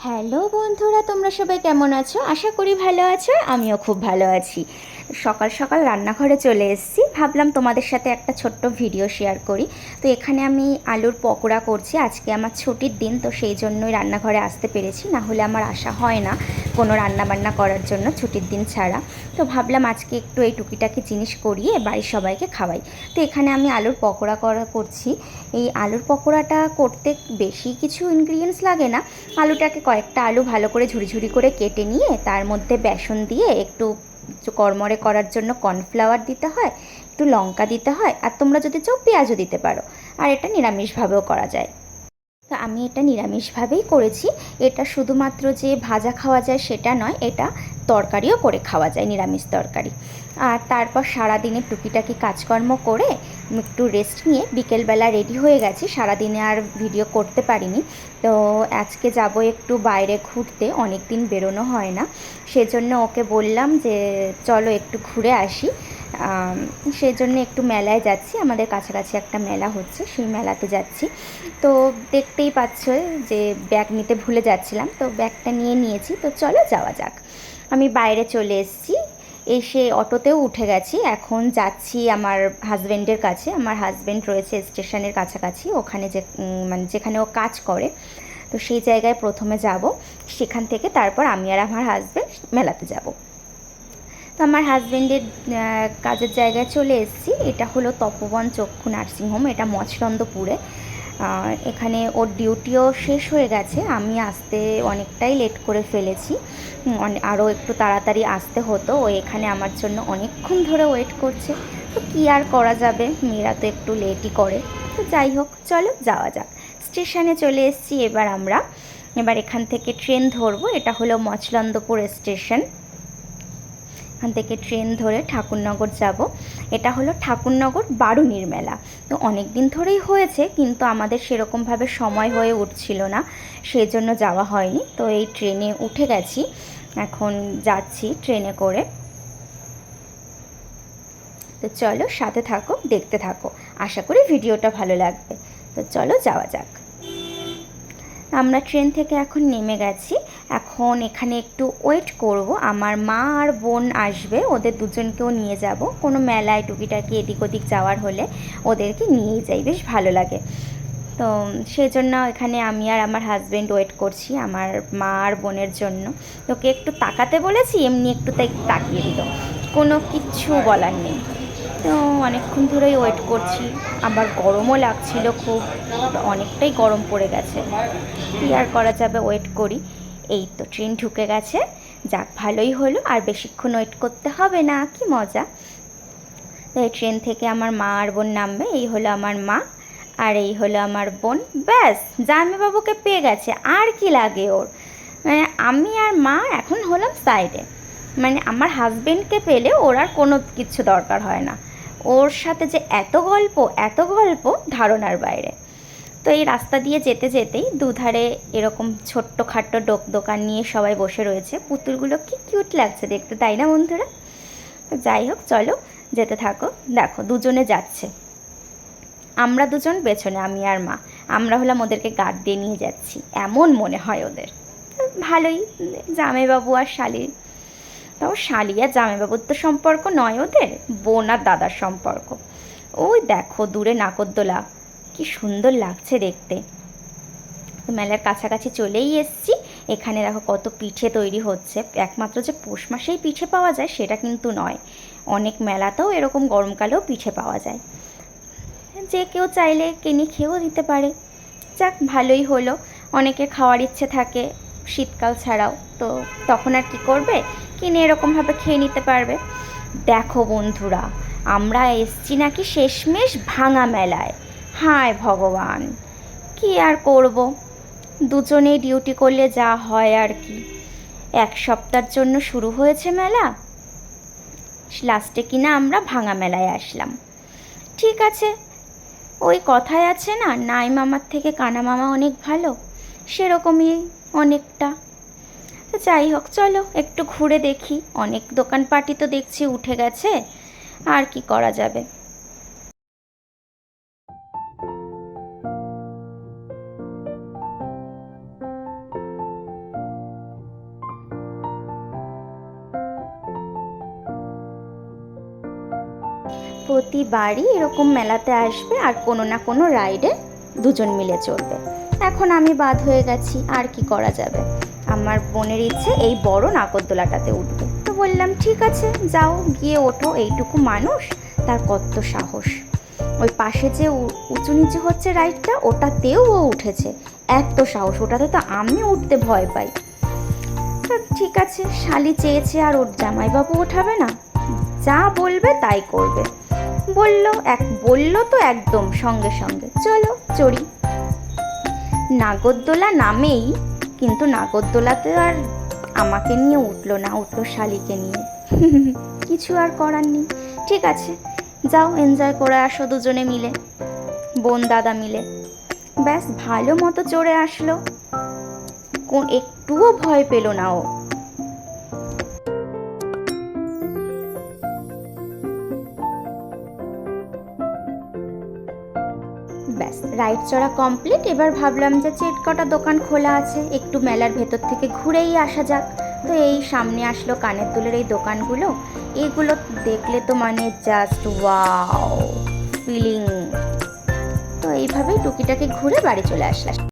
Hello বন্ধুরা, তোমরা সবাই কেমন আছো? আশা করি ভালো আছো। আমিও খুব ভালো আছি। সকাল সকাল রান্নাঘরে চলে এসেছি, ভাবলাম তোমাদের সাথে একটা ছোট্ট ভিডিও শেয়ার করি। তো এখানে আমি আলুর পকোড়া করছি। আজকে আমার ছুটির দিন, তো সেই জন্যই রান্নাঘরে আসতে পেরেছি, না হলে আমার আসা হয় না কোনো রান্নাবান্না করার জন্য ছুটির দিন ছাড়া। তো ভাবলাম আজকে একটু এই টুকিটাকি জিনিস করিয়ে বাড়ির সবাইকে খাওয়াই। তো এখানে আমি আলুর পকোড়া করছি। এই আলুর পকোড়াটা করতে বেশি কিছু ইনগ্রিডিয়েন্টস লাগে না। আলুটাকে কয়েকটা আলু ভালো করে ঝুরি ঝুরি করে কেটে নিয়ে তার মধ্যে বেসন দিয়ে একটু কড়মড়ে করার জন্য কর্নফ্লাওয়ার দিতে হয়, একটু লঙ্কা দিতে হয়, আর তোমরা যদি চাও পেঁয়াজও দিতে পারো। আর এটা নিরামিষভাবেও করা যায়। তো আমি এটা নিরামিষভাবেই করেছি। এটা শুধুমাত্র যে ভাজা খাওয়া যায় সেটা নয়, এটা তরকারিও করে খাওয়া যায়, নিরামিষ তরকারি। আর তারপর সারাদিনের টুকিটাকি কাজকর্ম করে একটু রেস্ট নিয়ে বিকেলবেলা রেডি হয়ে গেছি। সারাদিনে আর ভিডিও করতে পারিনি। তো আজকে যাব একটু বাইরে ঘুরতে, অনেক দিন বেরোনো হয় না। সেজন্য ওকে বললাম যে চলো একটু ঘুরে আসি। সেজন্য একটু মেলায় যাচ্ছি, আমাদের কাছাকাছি একটা মেলা হচ্ছে, সেই মেলাতে যাচ্ছি। তো দেখতেই পাচ্ছ যে ব্যাগ নিতে ভুলে যাচ্ছিলাম, তো ব্যাগটা নিয়ে নিয়েছি। তো চলো যাওয়া যাক। আমি বাইরে চলে এসেছি, এসে অটোতেও উঠে গেছি। এখন যাচ্ছি আমার হাজব্যান্ডের কাছে। আমার হাজব্যান্ড রয়েছে স্টেশনের কাছাকাছি, ওখানে যে মানে যেখানে ও কাজ করে। তো সেই জায়গায় প্রথমে যাব, সেখান থেকে তারপর আমি আর আমার হাজব্যান্ড মেলাতে যাব। তো আমার হাজব্যান্ডের কাজের জায়গায় চলে এসেছি। এটা হলো তপোবন চক্ষু নার্সিংহোম, এটা মচরন্দপুরে। এখানে ওর ডিউটিও শেষ হয়ে গেছে, আমি আসতে অনেকটাই লেট করে ফেলেছি। আরও একটু তাড়াতাড়ি আসতে হতো। ও এখানে আমার জন্য অনেকক্ষণ ধরে ওয়েট করছে। তো কী আর করা যাবে, মেয়েরা তো একটু লেটই করে। তো যাই হোক, চলো যাওয়া যাক। স্টেশনে চলে এসেছি এবার এখান থেকে ট্রেন ধরবো। এটা হলো মচলন্দপুর স্টেশন। এখান থেকে ট্রেন ধরে ঠাকুরনগর যাব। এটা হলো ঠাকুরনগর বারুনির মেলা। তো অনেক দিন ধরেই হয়েছে, কিন্তু আমাদের সেরকমভাবে সময় হয়ে উঠছিল না, সেই জন্য যাওয়া হয়নি। তো এই ট্রেনে উঠে গেছি, এখন যাচ্ছি ট্রেনে করে। তো চলো সাথে থাকো, দেখতে থাকো, আশা করি ভিডিওটা ভালো লাগবে। তো চলো যাওয়া যাক। আমরা ট্রেন থেকে এখন নেমে গেছি। এখন এখানে একটু ওয়েট করব, আমার মা আর বোন আসবে, ওদের দুজনকেও নিয়ে যাব। কোনো মেলায় টুকিটাকি এদিক ওদিক যাওয়ার হলে ওদেরকে নিয়েই যাই, বেশ ভালো লাগে। তো সেই জন্য এখানে আমি আর আমার হাজব্যান্ড ওয়েট করছি আমার মা আর বোনের জন্য। তোকে একটু তাকাতে বলেছি, এমনি একটু তাই তাকিয়ে দিল, কোনো কিচ্ছু বলার নেই। তো অনেকক্ষণ ধরেই ওয়েট করছি, আবার গরমও লাগছিল খুব, অনেকটাই গরম পড়ে গেছে। কী আর করা যাবে, ওয়েট করি। এই তো ট্রেন ঢুকে গেছে, যাক ভালোই হলো, আর বেশিক্ষণ ওয়েট করতে হবে না, কি মজা। তো এই ট্রেন থেকে আমার মা আর বোন নামবে। এই হলো আমার মা, আর এই হলো আমার বোন। ব্যাস, জামাইবাবুকে পেয়ে গেছে, আর কি লাগে ওর। মানে আমি আর মা এখন হলাম সাইডে। মানে আমার হাজবেন্ডকে পেলে ওর আর কোনো কিছু দরকার হয় না। ওর সাথে যে এত গল্প, এত গল্প, ধারণার বাইরে। তো এই রাস্তা দিয়ে যেতে যেতেই দুধারে এরকম ছোট্টখাট্টো দোকান নিয়ে সবাই বসে রয়েছে। পুতুলগুলো কি কিউট লাগছে দেখতে, তাই না বন্ধুরা? তো যাই হোক, চলো যেতে থাকো। দেখো দুজনে যাচ্ছে, আমরা দুজন পেছনে, আমি আর মা। আমরা হলাম ওদেরকে গার্ড দিয়ে নিয়ে যাচ্ছি, এমন মনে হয় ওদের। ভালোই, জামাইবাবু আর শালি। তাও শালি আর জামাইবাবুর তো সম্পর্ক নয় ওদের, বোন আর দাদার সম্পর্ক। ওই দেখো দূরে নাগরদোলা, কি সুন্দর লাগছে দেখতে। তো মেলার কাছাকাছি চলেই এসেছি। এখানে দেখো কত পিঠে তৈরি হচ্ছে। একমাত্র যে পৌষ মাসেই পিঠে পাওয়া যায় সেটা কিন্তু নয়, অনেক মেলাতেও এরকম গরমকালেও পিঠে পাওয়া যায়। যে কেউ চাইলে কিনে খেয়েও দিতে পারে। যাক ভালোই হলো, অনেকের খাওয়ার ইচ্ছে থাকে শীতকাল ছাড়াও, তো তখন আর কি করবে, কিনে এরকমভাবে খেয়ে নিতে পারবে। দেখো বন্ধুরা, আমরা এসছি নাকি শেষমেশ ভাঙা মেলায়। হায় ভগবান, কি আর করব, দুজনেই ডিউটি করলে যা হয় আর কি। এক সপ্তাহের জন্য শুরু হয়েছে মেলা, লাস্টে কিনা আমরা ভাঙা মেলায় আসলাম। ঠিক আছে, ওই কথায় আছে না, নাই মামার থেকে কানা মামা অনেক ভালো, সেরকমই অনেকটা। তো যাই হোক, চলো একটু ঘুরে দেখি। অনেক দোকানপাটি তো দেখছি উঠে গেছে, আর কি করা যাবে। প্রতিবারই এরকম মেলাতে আসবে আর কোনো না কোনো রাইডে দুজন মিলে চড়বে। এখন আমি বাদ হয়ে গেছি, আর কি করা যাবে। আমার বোনের ইচ্ছে এই বড় নাগরদোলাটাতে উঠবে। তো বললাম ঠিক আছে যাও গিয়ে ওঠো, এইটুকু মানুষ তার কত সাহস। ওই পাশে যে উঁচু নিচু হচ্ছে রাইডটা, ওটাতেও ও উঠেছে, এত সাহস। ওটাতে তো আমি উঠতে ভয় পাই। ঠিক আছে, শালি চেয়েছে আর ওর জামাইবাবু ওঠাবে না, যা বলবে তাই করবে। বললো তো একদম সঙ্গে সঙ্গে চলো চড়ি। নাগরদোলা নামেই, কিন্তু নাগরদোলাতে আর আমাকে নিয়ে উঠলো না, উঠলো শালিকে নিয়ে। কিছু আর করার নেই। ঠিক আছে যাও এনজয় করে আসো দুজনে মিলে, বোন দাদা মিলে। ব্যাস ভালো মতো চড়ে আসলো, একটুও ভয় পেল না ও। ব্যাস রাইড চড়া কমপ্লিট। এবার ভাবলাম যে কটা দোকান খোলা আছে, একটু মেলার ভেতর থেকে ঘুরেই আসা যাক। তো এই সামনে আসলো কানের দুলের এই দোকানগুলো, এগুলো দেখলে তো মানে জাস্ট ওয়াও ফিলিং। তো এইভাবেই টুকিটাকি ঘুরে বাড়ি চলে আসলাম।